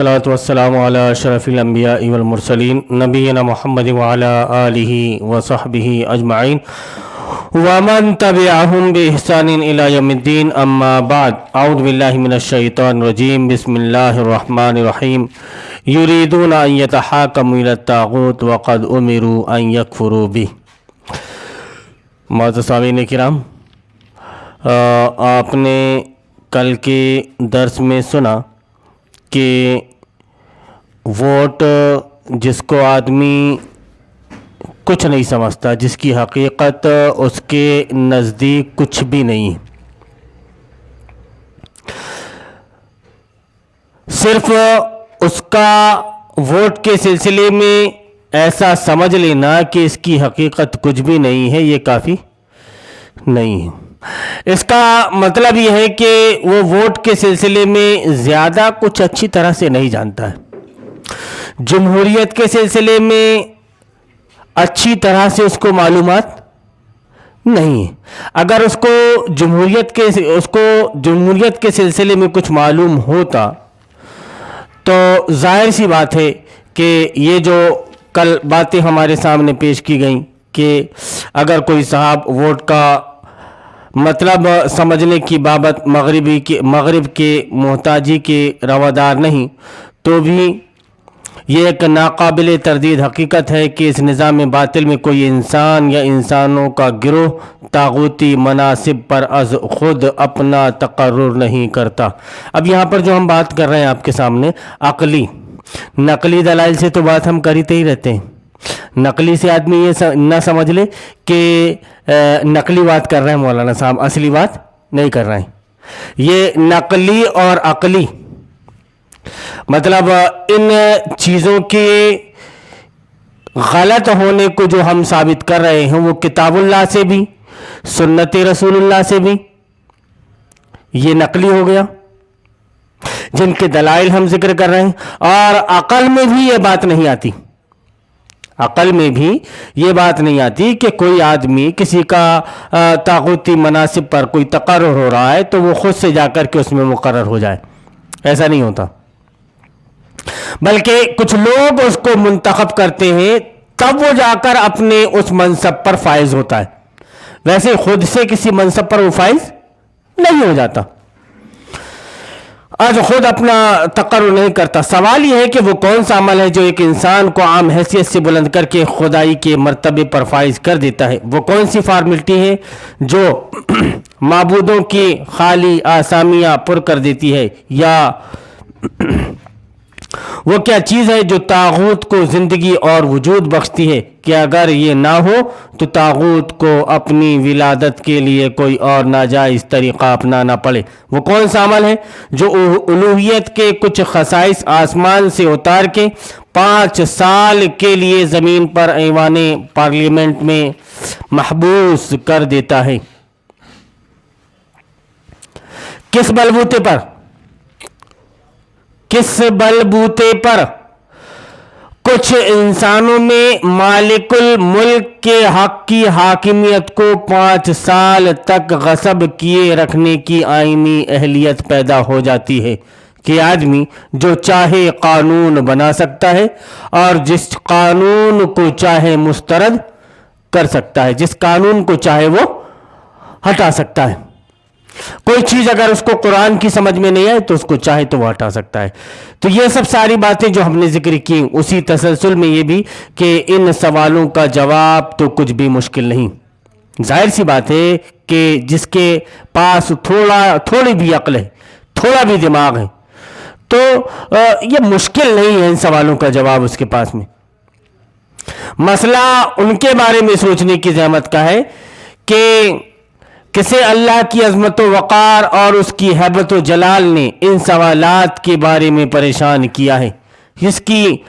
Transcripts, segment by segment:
वस्सलामु अला अशरफिल अंबिया वल मुरसलीन नबीना मुहम्मद व अला आलिहि व सहबिहि अजमाइन व मन तबिअहुम बि इहसानिन इला यौमिद्दीन अम्मा बाद अऊज़ु बिल्लाहि मिनश शैतानिर रजीम बिस्मिल्लाहिर रहमानिर रहीम युरीदूना अन यतहाकमू इलत तागूत व क़द उमिरू अन यकफुरू बिह। मुअज़्ज़ज़ सामीन किराम, आपने कल के दर्स में सुना कि वोट जिसको आदमी कुछ नहीं समझता, जिसकी हकीकत उसके नज़दीक कुछ भी नहीं, सिर्फ उसका वोट के सिलसिले में ऐसा समझ लेना कि इसकी हकीकत कुछ भी नहीं है, ये काफ़ी नहीं है। इसका मतलब यह है कि वो वोट के सिलसिले में ज़्यादा कुछ अच्छी तरह से नहीं जानता है, जमहूरियत के सिलसिले में अच्छी तरह से उसको मालूमात नहीं है। अगर उसको जमहूरियत के सिलसिले में कुछ मालूम होता तो जाहिर सी बात है कि ये जो कल बातें हमारे सामने पेश की गई कि अगर कोई साहब वोट का मतलब समझने की बाबत मगरिब के मोहताजी के रवादार नहीं, तो भी ये एक नाकाबिल तरदीद हकीकत है कि इस निज़ाम बातिल में कोई इंसान या इंसानों का गिरोह तागूती मनासिब पर अज़ ख़ुद अपना तक़र्रुर नहीं करता। अब यहाँ पर जो हम बात कर रहे हैं आपके सामने अक़ली नकली दलाइल से तो बात हम करते ही रहते हैं। नकली से आदमी ये ना समझ ले कि नकली बात कर रहे हैं मौलाना साहब, असली बात नहीं कर रहे हैं। ये नकली और अकली मतलब इन चीज़ों के गलत होने को जो हम साबित कर रहे हैं वो किताबुल्लाह से भी सुन्नत रसूलुल्लाह से भी ये नकली हो गया, जिनके दलाइल हम जिक्र कर रहे हैं। और अकल में भी ये बात नहीं आती, अकल में भी ये बात नहीं आती कि कोई आदमी किसी का तागूती मनासिब पर कोई तक़र्रुर हो रहा है तो वो खुद से जाकर के उसमें मुकर्रर हो जाए, ऐसा नहीं होता। बल्कि कुछ लोग उसको मुंतखब करते हैं, तब वो जाकर अपने उस मनसब पर फाइज होता है। वैसे खुद से किसी मनसब पर वो फाइज नहीं हो जाता, आज खुद अपना तक़र्रुर नहीं करता। सवाल यह है कि वो कौन सा अमल है जो एक इंसान को आम हैसियत से बुलंद करके खुदाई के मर्तबे पर फाइज कर देता है। वो कौन सी फार्मेलिटी है जो माबूदों की खाली आसामियाँ पुर कर देती है, या वो क्या चीज़ है जो तागूत को ज़िंदगी और वजूद बख्शती है कि अगर ये ना हो तो तागूत को अपनी विलादत के लिए कोई और नाजायज़ तरीक़ा अपनाना पड़े। वो कौन सा अमल है जो उलूहियत के कुछ खसाइस आसमान से उतार के 5 साल के लिए ज़मीन पर ऐवाने पार्लियामेंट में महबूस कर देता है। किस बलबूते पर, किस बलबूते पर कुछ इंसानों में मालिकुल मुल्क के हक की हाकिमियत को 5 साल तक गसब किए रखने की आईनी अहलियत पैदा हो जाती है कि आदमी जो चाहे कानून बना सकता है और जिस कानून को चाहे मुस्तरद कर सकता है, जिस कानून को चाहे वो हटा सकता है। कोई चीज़ अगर उसको कुरान की समझ में नहीं आए तो उसको चाहे तो वो हटा सकता है। तो ये सब सारी बातें जो हमने जिक्र की, उसी तसलसल में ये भी कि इन सवालों का जवाब तो कुछ भी मुश्किल नहीं। जाहिर सी बात है कि जिसके पास थोड़ी भी अक्ल है, थोड़ा भी दिमाग है, तो ये मुश्किल नहीं है इन सवालों का जवाब उसके पास में। मसला उनके बारे में सोचने की ज़हमत का है कि किसे अल्लाह की अज़मत व वक़ार और उसकी हैबत व जलाल ने इन सवालात के बारे में परेशान किया है, जिसकी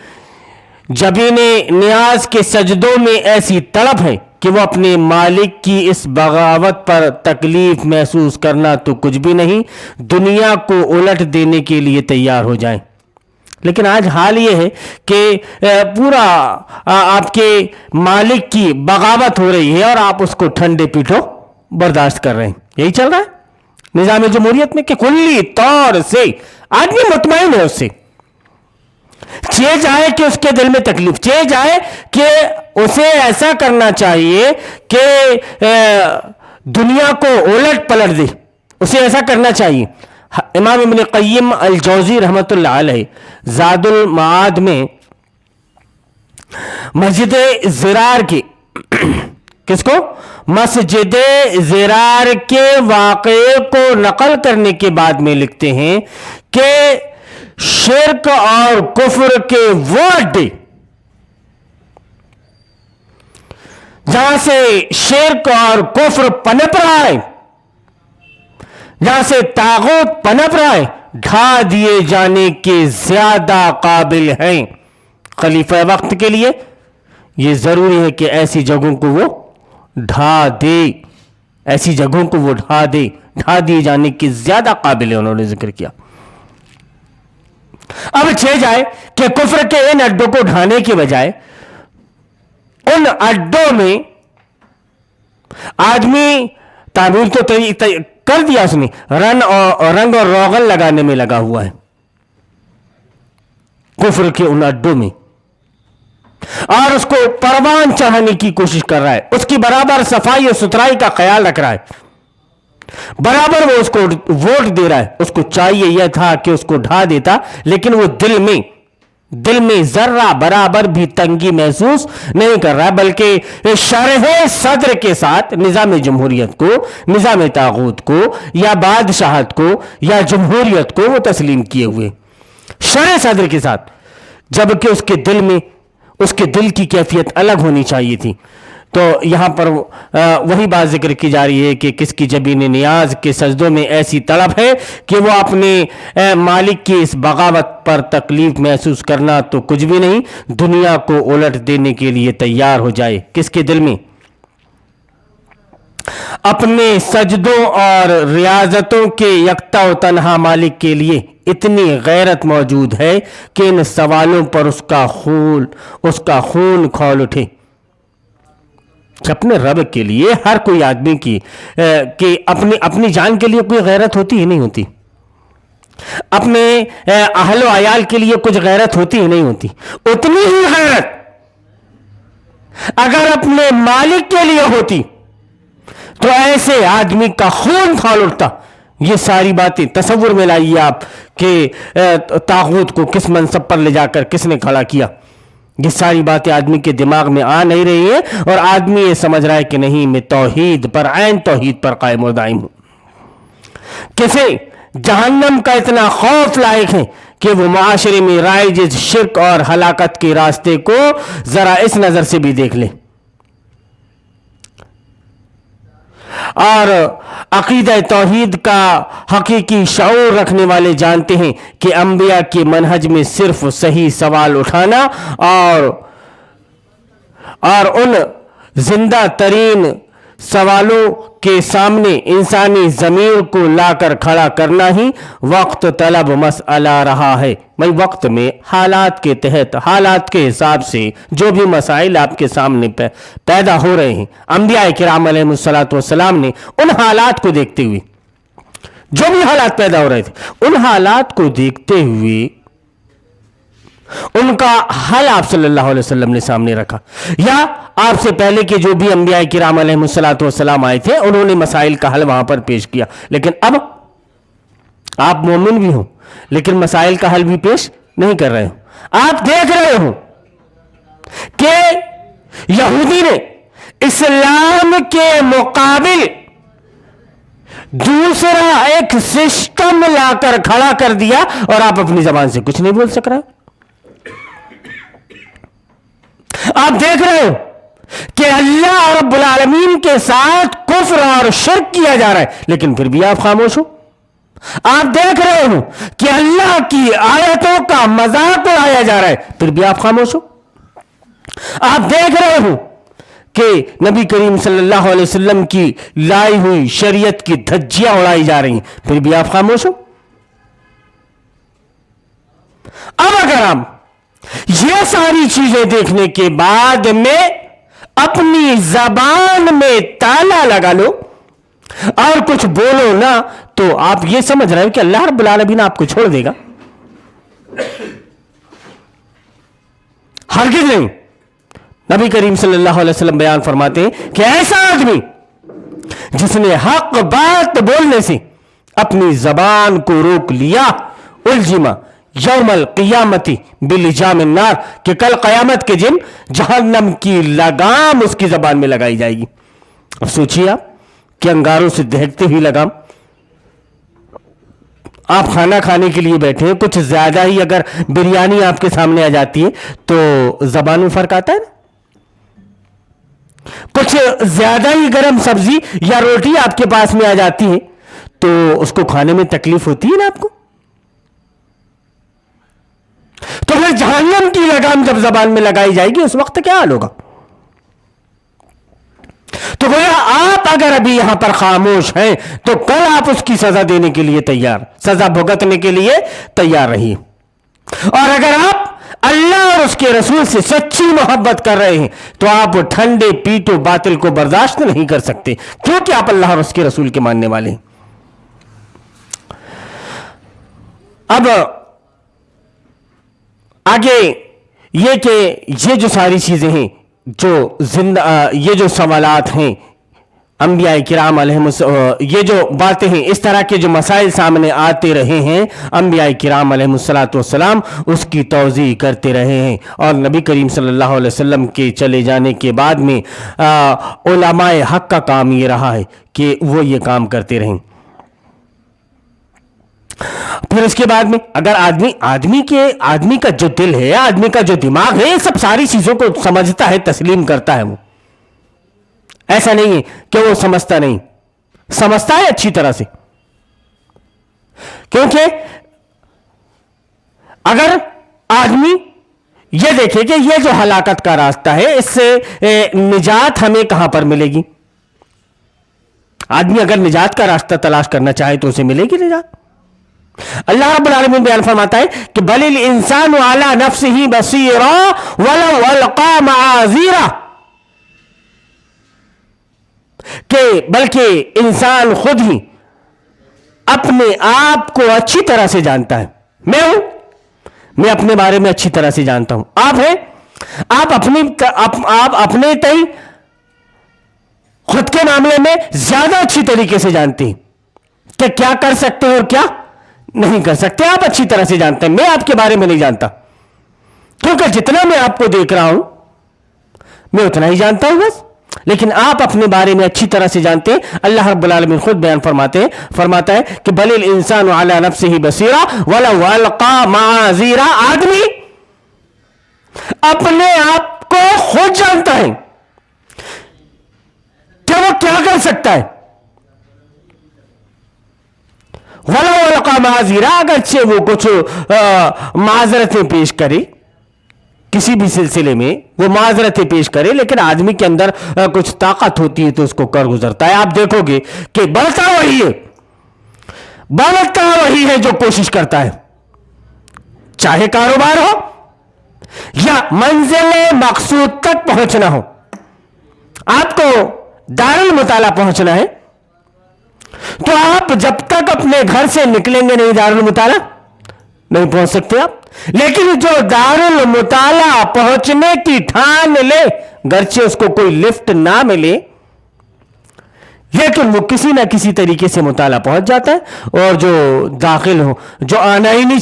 जबीने नियाज के सजदों में ऐसी तड़प है कि वो अपने मालिक की इस बगावत पर तकलीफ महसूस करना तो कुछ भी नहीं, दुनिया को उलट देने के लिए तैयार हो जाएं। लेकिन आज हाल ये है कि पूरा आपके मालिक की बगावत हो रही है और आप उसको ठंडे पीठों बर्दाश्त कर रहे हैं। यही चल रहा है निज़ाम जमहूरियत में कि कुल्ली तौर से आदमी मुतमईन है उससे, چہ جائے کہ اس کے دل میں تکلیف، چہ جائے کہ اسے ایسا کرنا چاہیے کہ دنیا کو الٹ پلٹ دے، اسے ایسا کرنا چاہیے۔ امام ابن قیم الجوزی رحمۃ اللہ علیہ زاد المعاد میں مسجد زرار کی کس کو مسجد زرار کے واقعے کو نقل کرنے کے بعد میں لکھتے ہیں کہ شرک اور کفر کے وہ اڈے جہاں سے شرک اور کفر پنپ رہا ہے، جہاں سے طاغوت پنپ رہا ہے، ڈھا دیے جانے کے زیادہ قابل ہیں۔ خلیفہ وقت کے لیے یہ ضروری ہے کہ ایسی جگہوں کو وہ ڈھا دے، ایسی جگہوں کو وہ ڈھا دے، ڈھا دیے جانے کے زیادہ قابل ہے، انہوں نے ذکر کیا۔ اب چھ جائے کہ کفر کے ان اڈوں کو ڈھانے کے بجائے ان اڈوں میں آدمی تعمیر تو کر دیا، اس نے رنگ اور روغن لگانے میں لگا ہوا ہے کفر کے ان اڈوں میں، اور اس کو پروان چڑھانے کی کوشش کر رہا ہے، اس کی برابر صفائی اور ستھرائی کا خیال رکھ رہا ہے، برابر وہ اس کو ووٹ دے رہا ہے۔ اس کو چاہیے یہ تھا کہ اس کو ڈھا دیتا، لیکن وہ دل میں ذرہ برابر بھی تنگی محسوس نہیں کر رہا، بلکہ شرح صدر کے ساتھ نظام جمہوریت کو، نظام طاغوت کو یا بادشاہت کو یا جمہوریت کو وہ تسلیم کیے ہوئے شرح صدر کے ساتھ، جبکہ اس کے دل میں، اس کے دل کی کیفیت الگ ہونی چاہیے تھی۔ تو یہاں پر وہی بات ذکر کی جا رہی ہے کہ کس کی جبین نیاز کے سجدوں میں ایسی تڑپ ہے کہ وہ اپنے مالک کی اس بغاوت پر تکلیف محسوس کرنا تو کچھ بھی نہیں، دنیا کو الٹ دینے کے لیے تیار ہو جائے۔ کس کے دل میں؟ اپنے سجدوں اور ریاضتوں کے یکتا و تنہا مالک کے لیے اتنی غیرت موجود ہے کہ ان سوالوں پر اس کا خون کھول اٹھے۔ اپنے رب کے لیے ہر کوئی آدمی کی کہ اپنی جان کے لیے کوئی غیرت ہوتی ہی نہیں ہوتی، اپنے اہل و عیال کے لیے کچھ غیرت ہوتی ہی نہیں ہوتی، اتنی ہی غیرت اگر اپنے مالک کے لیے ہوتی تو ایسے آدمی کا خون کھول اٹھتا۔ یہ ساری باتیں تصور میں لائیے آپ کہ طاغوت کو کس منصب پر لے جا کر کس نے کھڑا کیا۔ یہ ساری باتیں آدمی کے دماغ میں آ نہیں رہی ہیں، اور آدمی یہ سمجھ رہا ہے کہ نہیں، میں توحید پر، عین توحید پر قائم و دائم ہوں۔ کسے جہنم کا اتنا خوف لائق ہے کہ وہ معاشرے میں رائج شرک اور ہلاکت کے راستے کو ذرا اس نظر سے بھی دیکھ لے۔ اور عقیدہ توحید کا حقیقی شعور رکھنے والے جانتے ہیں کہ انبیاء کے منہج میں صرف صحیح سوال اٹھانا اور ان زندہ ترین سوالوں کے سامنے انسانی ضمیر کو لا کر کھڑا کرنا ہی وقت طلب مسئلہ رہا ہے۔ وقت میں حالات کے تحت، حالات کے حساب سے جو بھی مسائل آپ کے سامنے پیدا ہو رہے ہیں، انبیاء کرام علیہ الصلوۃ والسلام نے ان حالات کو دیکھتے ہوئے، جو بھی حالات پیدا ہو رہے تھے ان حالات کو دیکھتے ہوئے ان کا حل آپ صلی اللہ علیہ وسلم نے سامنے رکھا، یا آپ سے پہلے کے جو بھی انبیاء کرام علیہ الصلوۃ والسلام آئے تھے انہوں نے مسائل کا حل وہاں پر پیش کیا۔ لیکن اب آپ مومن بھی ہوں لیکن مسائل کا حل بھی پیش نہیں کر رہے ہو۔ آپ دیکھ رہے ہو کہ یہودی نے اسلام کے مقابل دوسرا ایک سسٹم لا کر کھڑا کر دیا، اور آپ اپنی زبان سے کچھ نہیں بول سک رہے۔ آپ دیکھ رہے ہو کہ اللہ رب العالمین کے ساتھ کفر اور شرک کیا جا رہا ہے، لیکن پھر بھی آپ خاموش ہو۔ آپ دیکھ رہے ہو کہ اللہ کی آیتوں کا مذاق اڑایا جا رہا ہے، پھر بھی آپ خاموش ہو۔ آپ دیکھ رہے ہو کہ نبی کریم صلی اللہ علیہ وسلم کی لائی ہوئی شریعت کی دھجیاں اڑائی جا رہی ہیں، پھر بھی آپ خاموش ہو۔ اب اگر ہم یہ ساری چیزیں دیکھنے کے بعد میں اپنی زبان میں تالا لگا لو اور کچھ بولو نا، تو آپ یہ سمجھ رہے ہیں کہ اللہ رب العالمین آپ کو چھوڑ دے گا۔ हरगिज़ नहीं। नबी करीम सल्लल्लाहु अलैहि वसल्लम बयान फरमाते हैं कि ऐसा आदमी जिसने हक बात बोलने से अपनी जबान को रोक लिया, उलजिमा यौमल क़ियामती बिलिजाम नार, कि कल क़यामत के दिन जहन्नम की लगाम उसकी जबान में लगाई जाएगी। अब सोचिए आप कि अंगारों से दहकती हुई लगाम, आप खाना खाने के लिए बैठे हैं, कुछ ज्यादा ही अगर बिरयानी आपके सामने आ जाती है तो जबान में फर्क आता है ना। कुछ ज्यादा ही गर्म सब्जी या रोटी आपके पास में आ जाती है तो उसको खाने में तकलीफ होती है ना आपको। तो फिर जहन्नम की लगाम जब जबान में लगाई जाएगी उस वक्त क्या हाल होगा। तो गोया आप अगर अभी यहां पर खामोश हैं तो कल आप उसकी सजा देने के लिए तैयार, सजा भुगतने के लिए तैयार रहिए। और अगर आप अल्लाह और उसके रसूल से सच्ची मोहब्बत कर रहे हैं तो आप ठंडे पीटो बातिल को बर्दाश्त नहीं कर सकते, क्योंकि आप अल्लाह और उसके रसूल के मानने वाले हैं। अब आगे ये कि ये जो सारी चीजें हैं, जो ये जो सवालात हैं अंबिया किराम ये जो बातें हैं, इस तरह के जो मसाइल सामने आते रहे हैं, अंबिया किराम अलैहिस्सलाम उसकी तौज़ी करते रहे हैं। और नबी करीम सल्लल्लाहु अलैहि वसल्लम के चले जाने के बाद में उलमाए हक का काम ये रहा है कि वो ये काम करते रहें। फिर उसके बाद में अगर आदमी का जो दिल है, आदमी का जो दिमाग है, सब सारी चीजों को समझता है, तस्लीम करता है। वो ऐसा नहीं है कि वो समझता नहीं, समझता है अच्छी तरह से। क्योंकि अगर आदमी ये देखे कि ये जो हलाकत का रास्ता है, इससे निजात हमें कहां पर मिलेगी। आदमी अगर निजात का रास्ता तलाश करना चाहे तो उसे मिलेगी निजात। अल्लाह रब्बुल आलमीन बयान फरमाता है कि बलिल इंसानु अला नफ्सिही बसीरा वलौ अलका माज़ीरा, कि बल्कि इंसान खुद ही अपने आप को अच्छी तरह से जानता है। मैं अपने बारे में अच्छी तरह से जानता हूं। आप हैं, आप अपने तय खुद के मामले में ज्यादा अच्छी तरीके से जानते हैं कि क्या कर सकते हैं और क्या नहीं कर सकते। आप अच्छी तरह से जानते हैं, मैं आपके बारे में नहीं जानता, क्योंकि जितना मैं आपको देख रहा हूं मैं उतना ही जानता हूं बस। लेकिन आप अपने बारे में अच्छी तरह से जानते हैं। अल्लाह रब्बुल आलमीन खुद बयान फरमाता है कि बलिल इंसानु अला नफ्सिही बसीरा वलौ अलका माज़ीरा, आदमी अपने आप को खुद जानता है कि वो क्या कर सकता है। वलौ अलका माज़ीरा, अगरचे वो कुछ माजरतें पेश करे, किसी भी सिलसिले में वो माजरतें पेश करे, लेकिन आदमी के अंदर कुछ ताकत होती है तो उसको कर गुजरता है। आप देखोगे कि बढ़ता वही है जो कोशिश करता है, चाहे कारोबार हो या मंजिल मकसूद तक पहुंचना हो। आपको दारुल मुताला पहुंचना है तो आप जब तक अपने घर से निकलेंगे नहीं दारुल मुताला नहीं पहुंच सकते आप। लेकिन जो दारुल मुताला पहुंचने की ठान ले, गरचे उसको कोई लिफ्ट ना मिले, लेकिन वो किसी ना किसी तरीके से मुताला पहुंच जाता है। और जो दाखिल हो, जो आना ही नहीं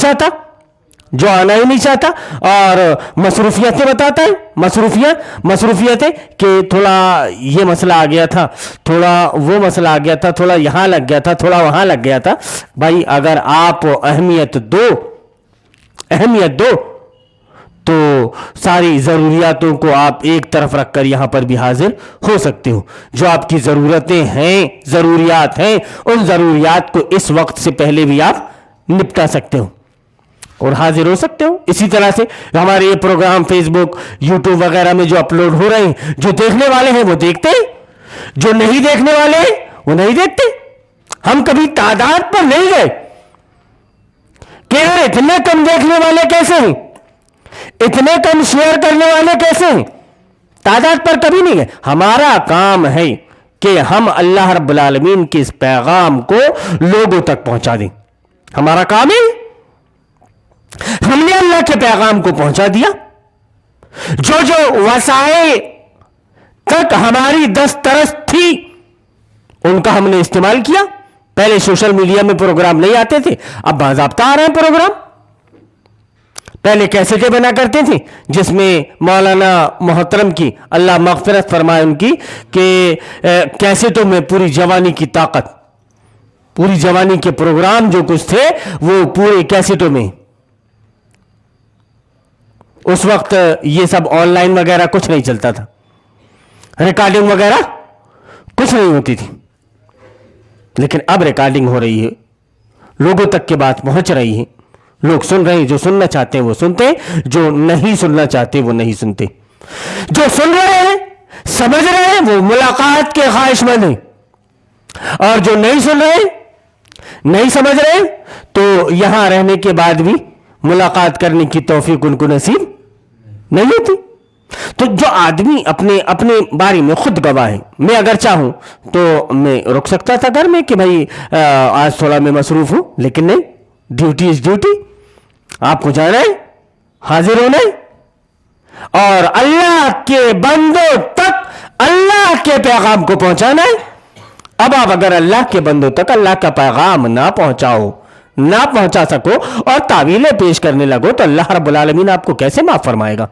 चाहता और मसरूफियतें बताता है, मसरूफियतें कि थोड़ा ये मसला आ गया था, थोड़ा वो मसला आ गया था, थोड़ा यहां लग गया था, थोड़ा वहां लग गया था। भाई अगर आप अहमियत दो तो सारी ज़रूरियातों को आप एक तरफ रखकर यहां पर भी हाजिर हो सकते हो। जो आपकी ज़रूरतें हैं, ज़रूरियात हैं, उन ज़रूरियात को इस वक्त से पहले भी आप निपटा सकते हो और हाजिर हो सकते हो। इसी तरह से हमारे ये प्रोग्राम फेसबुक, यूट्यूब वगैरह में जो अपलोड हो रहे हैं, जो देखने वाले हैं वो देखते हैं, जो नहीं देखने वाले हैं वो नहीं देखते। हम कभी तादाद पर नहीं गए कि यार इतने कम देखने वाले कैसे हैं, इतने कम शेयर करने वाले कैसे हैं, तादाद पर कभी नहीं गए। हमारा काम है कि हम अल्लाह रब्बुल आलमीन के इस पैगाम को लोगों तक पहुंचा दें। हमारा काम है, हमने अल्लाह के पैगाम को पहुंचा दिया जो जो वसाइल तक हमारी दस्तरस थी उनका हमने इस्तेमाल किया। पहले सोशल मीडिया में प्रोग्राम नहीं आते थे, अब बाज़ाब्ता आ रहे हैं प्रोग्राम। पहले कैसेटें बना करते थे जिसमें मौलाना मोहतरम की अल्लाह मग़फ़िरत फरमाए उनकी कि कैसेटों में पूरी जवानी की ताकत, पूरी जवानी के प्रोग्राम जो कुछ थे वो पूरे कैसेटों में। उस वक्त ये सब ऑनलाइन वगैरह कुछ नहीं चलता था, रिकॉर्डिंग वगैरह कुछ नहीं होती थी, लेकिन अब रिकॉर्डिंग हो रही है, लोगों तक की बात पहुंच रही है, लोग सुन रहे हैं, जो सुनना चाहते हैं वो सुनते हैं, जो नहीं सुनना चाहते वो नहीं सुनते। जो सुन रहे हैं समझ रहे हैं वो मुलाकात के ख्वाहिशमंद हैं, और जो नहीं सुन रहे नहीं समझ रहे तो यहां रहने के बाद भी मुलाकात करने की तौफीक उनको नसीब नहीं होती। तो जो आदमी अपने अपने बारे में खुद गवाह है, मैं अगर चाहूं तो मैं रुक सकता था घर में कि भाई आज थोड़ा मैं मसरूफ हूं, लेकिन नहीं, ड्यूटी इज ड्यूटी, आपको जाना है, हाजिर होना है और अल्लाह के बंदों तक अल्लाह के पैगाम को पहुंचाना है। अब आप अगर अल्लाह के बंदों तक अल्लाह का पैगाम ना पहुंचा सको और तावीलें पेश करने लगो तो अल्लाह रब्बुल आलमीन आपको कैसे माफ फरमाएगा।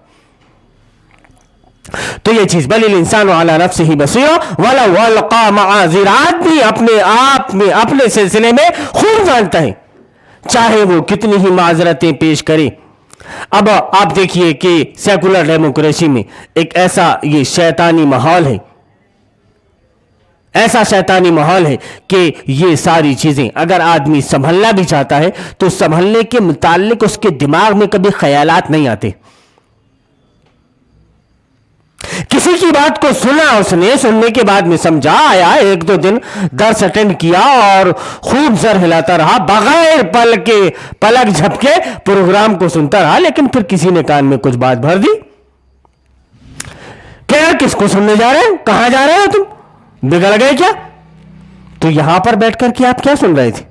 तो ये चीज बलिल इंसान अला नफ्सिही बसीरा वलौ अलका मआज़िर, आदमी अपने आप में अपने सिलसिले में खूब जानता है, चाहे वो कितनी ही माजरतें पेश करे। अब आप देखिए कि सेकुलर डेमोक्रेसी में एक ऐसा ये शैतानी माहौल है, ऐसा शैतानी माहौल है कि ये सारी चीजें अगर आदमी संभलना भी चाहता है तो संभलने के मुताल्लिक उसके दिमाग में कभी ख्यालात नहीं आते। किसी की बात को सुना, उसने सुनने के बाद में समझा, आया, एक दो दिन दर्स अटेंड किया और खूब सर हिलाता रहा, बगैर पलक झपके प्रोग्राम को सुनता रहा, लेकिन फिर किसी ने कान में कुछ बात भर दी, क्या किसको सुनने जा रहे हैं, कहां जा रहे हो तुम, बिगड़ गए क्या? तो यहां पर बैठकर के आप क्या सुन रहे थे,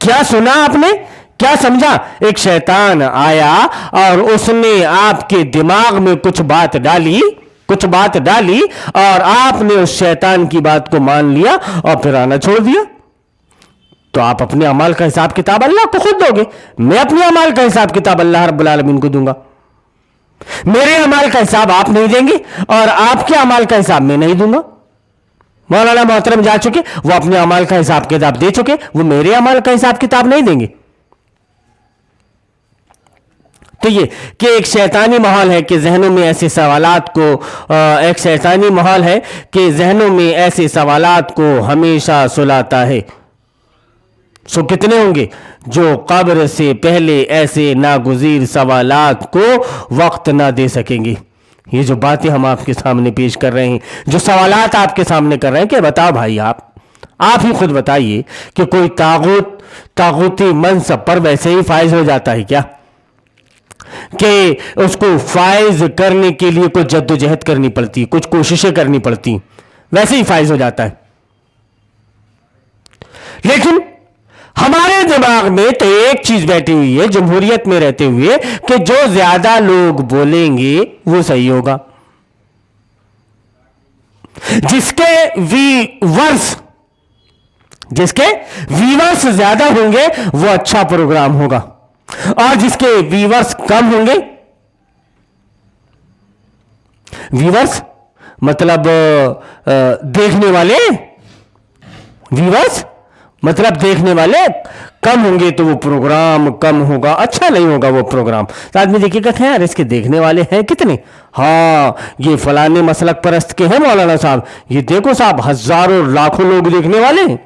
क्या सुना आपने, क्या समझा? एक शैतान आया और उसने आपके दिमाग में कुछ बात डाली और आपने उस शैतान की बात को मान लिया और फिर आना छोड़ दिया। तो आप अपने अमाल का हिसाब किताब अल्लाह को खुद दोगे। मैं अपने अमाल का हिसाब किताब अल्लाह रब्बुल आलमीन को दूंगा। मेरे अमाल का हिसाब आप नहीं देंगे और आपके अमाल का हिसाब मैं नहीं दूंगा। मौलाना मोहतरम जा चुके, वो अपने अमाल का हिसाब किताब दे चुके, वो मेरे अमाल का हिसाब किताब नहीं देंगे। तो ये कि एक शैतानी माहौल है कि जहनों में ऐसे सवालात को एक शैतानी माहौल है कि जहनों में ऐसे सवालात को हमेशा सुलाता है। सो कितने होंगे जो कब्र से पहले ऐसे नागुज़ीर सवालात को वक्त ना दे सकेंगे। ये जो बातें हम आपके सामने पेश कर रहे हैं, जो सवालात आपके सामने कर रहे हैं, कि बताओ भाई आप ही खुद बताइए कि कोई तागूती मनसब पर वैसे ही फायज हो जाता है क्या, कि उसको फायज करने के लिए कुछ जद्दोजहद करनी पड़ती, कुछ कोशिशें करनी पड़ती, वैसे ही फायज हो जाता है। लेकिन हमारे दिमाग में तो एक चीज बैठी हुई है जमहूरियत में रहते हुए कि जो ज्यादा लोग बोलेंगे वो सही होगा, जिसके व्यूअर्स ज्यादा होंगे वो अच्छा प्रोग्राम होगा, और जिसके व्यूअर्स कम होंगे, व्यूअर्स मतलब देखने वाले, व्यूअर्स मतलब देखने वाले कम होंगे तो वो प्रोग्राम कम होगा, अच्छा नहीं होगा वो प्रोग्राम। तो आदमी देखिए कहते हैं यार इसके देखने वाले हैं कितने, हाँ ये फलाने मसलक परस्त के हैं मौलाना साहब, ये देखो साहब हजारों लाखों लोग देखने वाले हैं,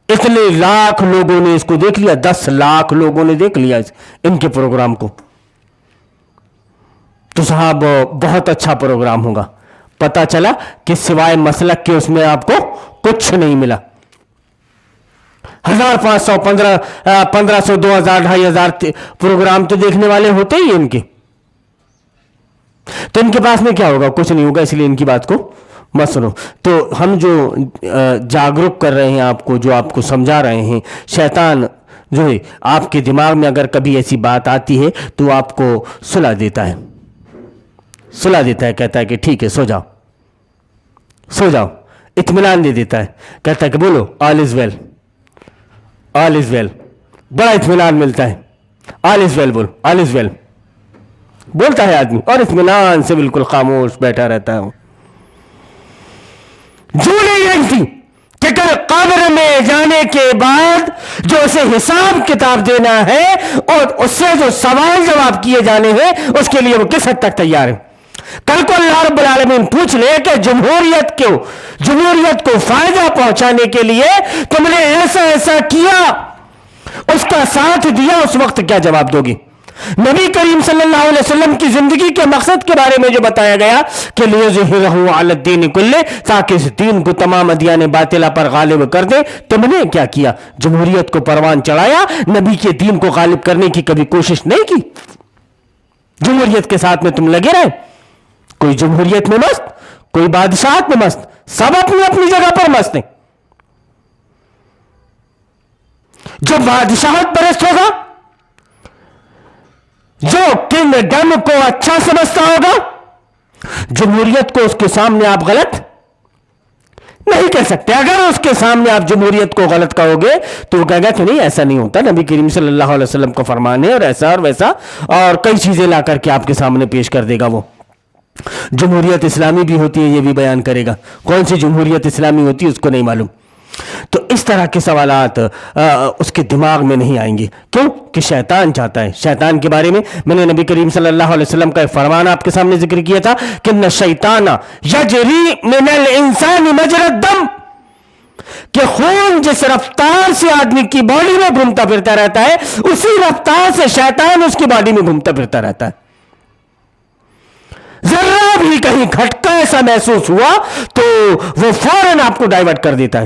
इतने लाख लोगों ने इसको देख लिया, 10 लाख लोगों ने देख लिया इनके प्रोग्राम को, तो साहब बहुत अच्छा प्रोग्राम होगा। पता चला कि सिवाय मसलक के उसमें आपको कुछ नहीं मिला। 1500, 1500, 2000, 2500 प्रोग्राम तो देखने वाले होते ही इनके, तो इनके पास में क्या होगा, कुछ नहीं होगा, इसलिए इनकी बात को मत सुनो। तो हम जो जागरूक कर रहे हैं आपको, जो आपको समझा रहे हैं, शैतान جو ہے آپ کے دماغ میں اگر کبھی ایسی بات آتی ہے تو آپ کو سلا دیتا ہے، کہتا ہے کہ ٹھیک ہے سو جاؤ، اطمینان دے دیتا ہے، کہتا ہے کہ بولو آل از ویل، بڑا اطمینان ملتا ہے، آل از ویل بولو، آل از ویل بولتا ہے آدمی اور اطمینان سے بالکل خاموش بیٹھا رہتا ہے۔ جو نہیں جانتی کہ کل قبر میں جانے کے بعد جو اسے حساب کتاب دینا ہے اور اس سے جو سوال جواب کیے جانے ہیں اس کے لیے وہ کس حد تک تیار ہے۔ کل کو اللہ رب العالمین پوچھ لے کہ جمہوریت کو فائدہ پہنچانے کے لیے تم نے ایسا کیا، اس کا ساتھ دیا، اس وقت کیا جواب دو گی؟ نبی کریم صلی اللہ علیہ وسلم کی زندگی کے مقصد کے بارے میں جو بتایا گیا کہ لِيُظْهِرَهُ عَلَى الدِّينِ كُلِّهِ، تاکہ اس دین کو تمام ادیان باطلہ پر غالب کر دے۔ تم نے کیا کیا؟ جمہوریت کو پروان چڑھایا، نبی کے دین کو غالب کرنے کی کبھی کوشش نہیں کی۔ جمہوریت کے ساتھ میں تم لگے رہے، کوئی جمہوریت میں مست، کوئی بادشاہت میں مست، سب اپنی اپنی جگہ پر مست ہیں۔ جو بادشاہت پرست ہوگا، جو کنگڈم کو اچھا سمجھتا ہوگا، جمہوریت کو اس کے سامنے آپ غلط نہیں کہہ سکتے۔ اگر اس کے سامنے آپ جمہوریت کو غلط کہو گے تو وہ کہے گا کہ نہیں ایسا نہیں ہوتا، نبی کریم صلی اللہ علیہ وسلم کا فرمان ہے اور ایسا اور ویسا، اور کئی چیزیں لا کر کے آپ کے سامنے پیش کر دے گا۔ وہ جمہوریت اسلامی بھی ہوتی ہے یہ بھی بیان کرے گا، کون سی جمہوریت اسلامی ہوتی ہے اس کو نہیں معلوم۔ تو اس طرح کے سوالات اس کے دماغ میں نہیں آئیں گے، کیوں کہ شیطان چاہتا ہے۔ شیطان کے بارے میں میں نے نبی کریم صلی اللہ علیہ وسلم کا ایک فرمان آپ کے سامنے ذکر کیا تھا کہ ان الشیطان یجری من الانسان مجری الدم، کہ خون جس رفتار سے آدمی کی باڈی میں گھومتا پھرتا رہتا ہے اسی رفتار سے شیطان اس کی باڈی میں گھومتا پھرتا رہتا ہے۔ ذرا بھی کہیں کھٹکا ایسا محسوس ہوا تو وہ فوراً آپ کو ڈائیورٹ کر دیتا ہے۔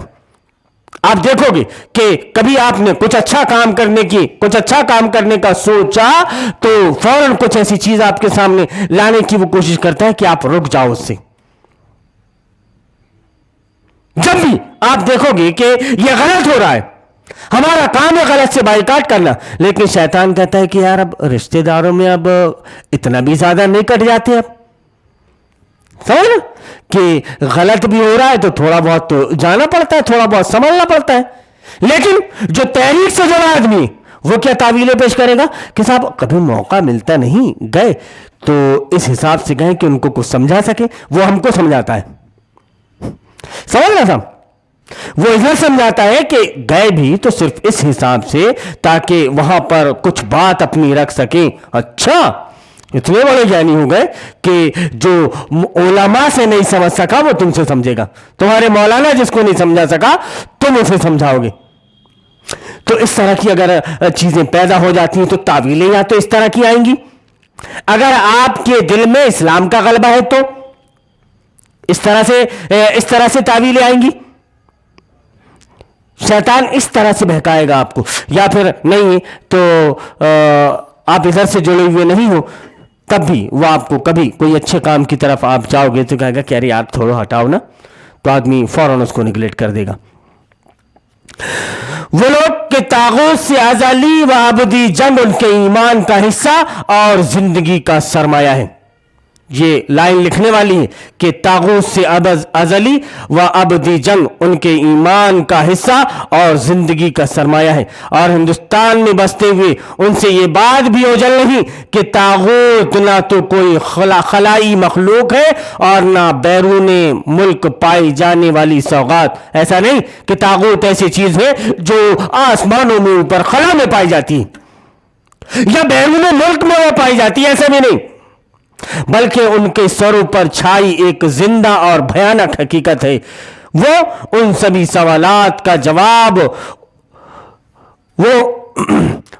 آپ دیکھو گے کہ کبھی آپ نے کچھ اچھا کام کرنے کا سوچا تو فوراً کچھ ایسی چیز آپ کے سامنے لانے کی وہ کوشش کرتا ہے کہ آپ رک جاؤ اس سے۔ جب بھی آپ دیکھو گے کہ یہ غلط ہو رہا ہے، ہمارا کام ہے غلط سے بائیکاٹ کرنا، لیکن شیطان کہتا ہے کہ یار اب رشتہ داروں میں اب اتنا بھی زیادہ نہیں کٹ جاتے، اب سمجھ نا کہ غلط بھی ہو رہا ہے تو تھوڑا بہت تو جانا پڑتا ہے، تھوڑا بہت سنبھلنا پڑتا ہے۔ لیکن جو تحریک سے جڑا آدمی وہ کیا تعویلیں پیش کرے گا کہ صاحب کبھی موقع ملتا نہیں، گئے تو اس حساب سے گئے کہ ان کو کچھ سمجھا سکے، وہ ہم کو سمجھاتا ہے، سمجھ رہا صاحب، وہ ادھر سمجھاتا ہے کہ گئے بھی تو صرف اس حساب سے تاکہ وہاں پر کچھ بات اپنی رکھ سکیں۔ اچھا اتنے بڑے جانی ہو گئے کہ جو علماء سے نہیں سمجھ سکا وہ تم سے سمجھے گا، تمہارے مولانا جس کو نہیں سمجھا سکا تم اسے سمجھاؤ گے۔ تو اس طرح کی اگر چیزیں پیدا ہو جاتی ہیں تو تعویلیں یا تو اس طرح کی آئیں گی۔ اگر آپ کے دل میں اسلام کا غلبہ ہے تو اس طرح سے تعویلیں آئیں گی۔ شیطان اس طرح سے بہکائے گا آپ کو، یا پھر نہیں تو آپ ادھر سے جڑے ہوئے نہیں ہو تب بھی وہ آپ کو کبھی کوئی اچھے کام کی طرف آپ جاؤ گے تو کہے گا کہ ارے یار تھوڑا ہٹاؤ نا، تو آدمی فوراً اس کو نگلیکٹ کر دے گا۔ وہ لوگ کہ طاغوت سے ازلی و ابدی جنگ ان کے ایمان کا حصہ اور زندگی کا سرمایہ ہے۔ یہ لائن لکھنے والی ہے کہ طاغوت سے ازلی و ابدی جنگ ان کے ایمان کا حصہ اور زندگی کا سرمایہ ہے، اور ہندوستان میں بستے ہوئے ان سے یہ بات بھی اوجھل نہیں کہ طاغوت نہ تو کوئی خلائی مخلوق ہے اور نہ بیرون ملک پائی جانے والی سوغات۔ ایسا نہیں کہ طاغوت ایسی چیز ہے جو آسمانوں میں اوپر خلا میں پائی جاتی ہے یا بیرون ملک میں وہ پائی جاتی ہے، ایسا بھی نہیں، بلکہ ان کے سروں پر چھائی ایک زندہ اور بھیانک حقیقت ہے۔ وہ ان سبھی سوالات کا جواب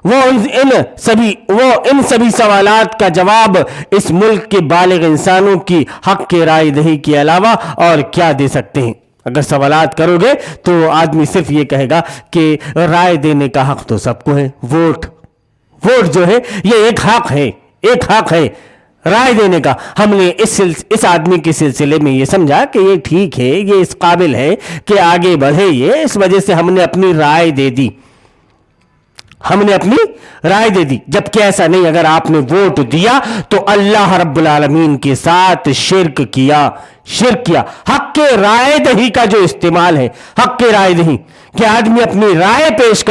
ان سبھی سوالات کا جواب اس ملک کے بالغ انسانوں کی حق کے رائے دہی کے علاوہ اور کیا دے سکتے ہیں۔ اگر سوالات کرو گے تو آدمی صرف یہ کہے گا کہ رائے دینے کا حق تو سب کو ہے، ووٹ جو ہے یہ ایک حق ہے رائے دینے کا۔ ہم نے اس آدمی کے سلسلے میں یہ سمجھا کہ یہ ٹھیک ہے، یہ اس قابل ہے کہ آگے بڑھے، یہ اس وجہ سے ہم نے اپنی رائے دے دی، ہم نے اپنی رائے دے دی، جبکہ ایسا نہیں. اگر آپ نے ووٹ دیا تو اللہ رب العالمین کے ساتھ شرک کیا. حق کے رائے دہی کا جو استعمال ہے، حق کے رائے دہی کہ آدمی اپنی رائے پیش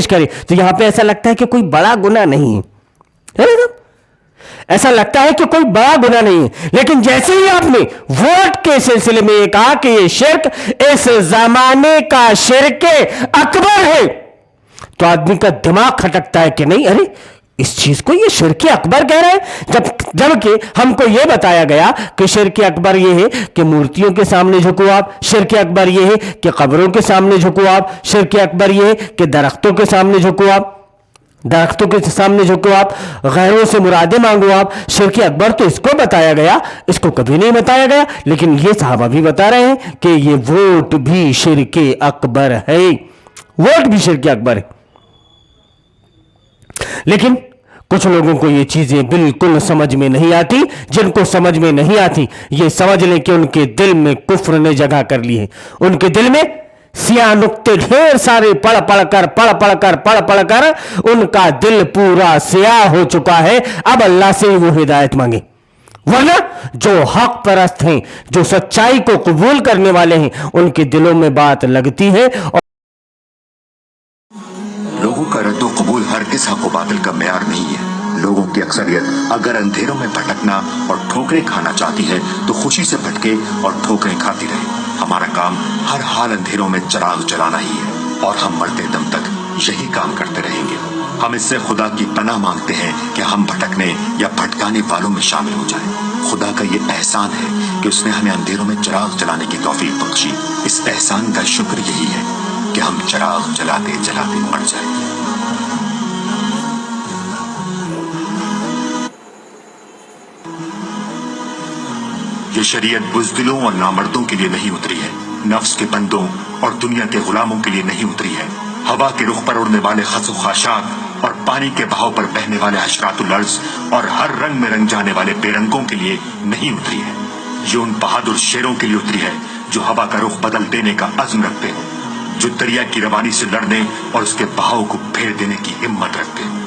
کرے، تو یہاں پہ ایسا لگتا ہے کہ کوئی بڑا گناہ نہیں ہے نا؟ ایسا لگتا ہے کہ کوئی بڑا گناہ نہیں ہے، لیکن جیسے ہی آپ نے ووٹ کے سلسلے میں یہ کہا کہ یہ شرک اس زمانے کا شرک اکبر ہے، تو آدمی کا دماغ کھٹکتا ہے کہ نہیں، ارے اس چیز کو یہ شرک اکبر کہہ رہے ہیں، جبکہ ہم کو یہ بتایا گیا کہ شرک اکبر یہ ہے کہ مورتیوں کے سامنے جھکو آپ، شرک اکبر یہ ہے کہ قبروں کے سامنے جھکو آپ، شرک اکبر یہ ہے کہ درختوں کے سامنے جھکو آپ، غیروں سے مرادیں مانگو آپ. شرک اکبر تو اس کو بتایا گیا، اس کو کبھی نہیں بتایا گیا، لیکن یہ صحابہ بھی بتا رہے ہیں کہ یہ ووٹ بھی شرک اکبر ہے، ووٹ بھی شرک اکبر ہے. لیکن کچھ لوگوں کو یہ چیزیں بالکل سمجھ میں نہیں آتی. جن کو سمجھ میں نہیں آتی یہ سمجھ لیں کہ ان کے دل میں کفر نے جگہ کر لی ہے. ان کے دل میں سیاہ نقطے ڈھیر سارے پڑھ کر ان کا دل پورا سیاہ ہو چکا ہے. اب اللہ سے وہ ہدایت مانگے، ورنہ جو حق پرست ہیں، جو سچائی کو قبول کرنے والے ہیں، ان کے دلوں میں بات لگتی ہے. لوگوں کا رد و قبول ہرگز حق و باطل کا معیار نہیں ہے. لوگوں کی اکثریت اگر اندھیروں میں بھٹکنا اور ٹھوکریں کھانا چاہتی ہے تو خوشی سے بھٹکے اور ٹھوکریں کھاتی رہے. ہمارا کام ہر حال اندھیروں میں چراغ جلانا ہی ہے، اور ہم مرتے دم تک یہی کام کرتے رہیں گے. ہم اس سے خدا کی پناہ مانگتے ہیں کہ ہم بھٹکنے یا بھٹکانے والوں میں شامل ہو جائیں. خدا کا یہ احسان ہے کہ اس نے ہمیں اندھیروں میں چراغ جلانے کی توفیق بخشی. اس احسان کا شکر یہی ہے کہ ہم چراغ جلاتے جلاتے مر جائیں. یہ شریعت بزدلوں اور نامردوں کے لیے نہیں اتری ہے، نفس کے بندوں اور دنیا کے غلاموں کے لیے نہیں اتری ہے. ہوا کے رخ پر اڑنے والے خس و خاشاک اور پانی کے بہاؤ پر بہنے والے حشرات الارض اور ہر رنگ میں رنگ جانے والے بے رنگوں کے لیے نہیں اتری ہے. یہ ان بہادر شیروں کے لیے اتری ہے جو ہوا کا رخ بدل دینے کا عزم رکھتے ہیں، جو دریا کی روانی سے لڑنے اور اس کے بہاؤ کو پھیر دینے کی ہمت رکھتے ہیں.